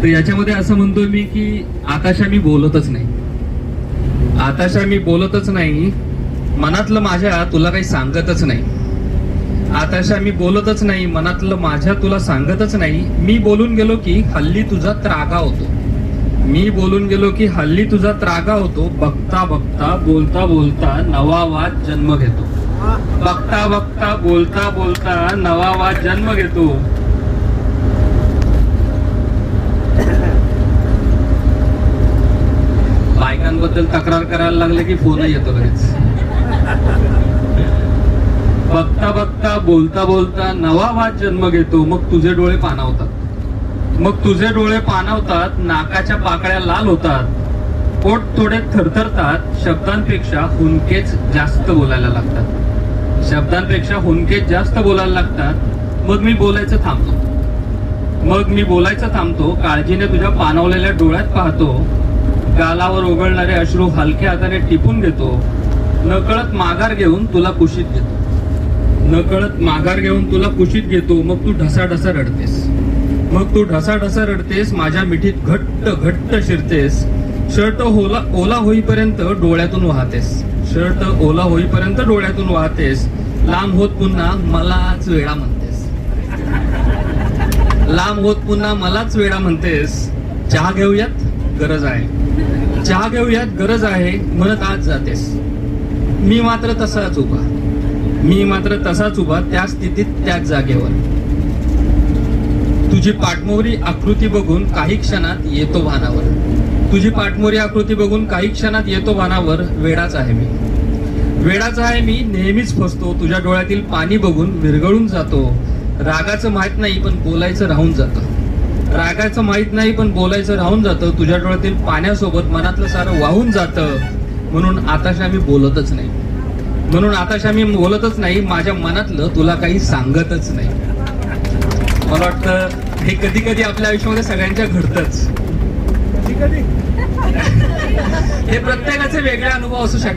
तर याच्यामध्ये असं म्हणतोय मी की आताशा मी बोलतच नाही, आताशा मी बोलतच नाही, मनातलं माझ्या तुला काही सांगतच नाही, आताशा मी बोलतच नाही, मनातलं माझ्या तुला सांगतच नाही. मी बोलून गेलो की हल्ली तुझा त्रागा होतो, मी बोलून गेलो की हल्ली तुझा त्रागा होतो. बघता बघता बोलता बोलता नवा वाद जन्म घेतो, बघता बघता बोलता बोलता नवा वाद जन्म घेतो. बायकांबद्दल तक्रार करायला लागले की फोन येतो लगेच. बघता बघता बोलता बोलता नवा वाद जन्म घेतो. मग तुझे डोळे पाणावतात, मग तुझे डोळे पाणावतात, नाकाच्या पाकळ्या लाल होतात, पोट थोडे थरथरतात. शब्दांपेक्षा हुंकेच जास्त बोलायला लागतात, शब्दांपेक्षा हुंकेच जास्त बोलायला लागतात. मग मी बोलायचं थांबतो, मग मी बोलायचं थांबतो. काळजीने तुझ्या पाणावलेल्या डोळ्यात पाहतो, गालावर ओघळणारे अश्रू हलक्या हाताने टिपून घेतो. नकळत माघार घेऊन तुला कुशीत घेतो, नकळत माघार घेऊन तुला कुशीत घेतो. मग तू ढसाढसा रडतेस, मग तू ढसाढसा रडतेस, माझ्या मिठीत घट्ट घट्ट शिरतेस. शर्ट ओला होईपर्यंत डोळ्यातून वाहतेस, शर्ट ओला होईपर्यंत डोळ्यातून वाहतेस. लांब होत पुन्हा मलाच वेडा म्हणतेस, लांब होत पुन्हा मलाच वेडा म्हणतेस. चहा घेऊयात गरज आहे, चहा घेऊयात गरज आहे म्हणत आज जातेस. मी मात्र तसाच उभा, मी मात्र तसाच उभा, त्या स्थितीत त्याच जागेवर. तुझी पाठमोरी आकृती बघून काही क्षणात येतो भानावर, तुझी पाठमोरी आकृती बघून काही क्षणात येतो भानावर. वेडाच आहे मी, वेडाच आहे मी, नेहमीच फसतो. तुझ्या डोळ्यातील पाणी बघून विरघळून जातो. रागाचं माहित नाही पण बोलायचं राहून जातं, रागाचं माहित नाही पण बोलायचं राहून जातं. तुझ्या डोळ्यातील पाण्यासोबत मनातलं सारं वाहून जातं. म्हणून आताशा मी बोलतच नाही, म्हणून आताशा मी बोलतच नाही, माझ्या मनातलं तुला काही सांगतच नाही. मला वाटतं हे कधी कधी आपल्या आयुष्यामध्ये सगळ्यांच्या घडतंच. हे प्रत्येकाचे वेगळे अनुभव असू शकतात.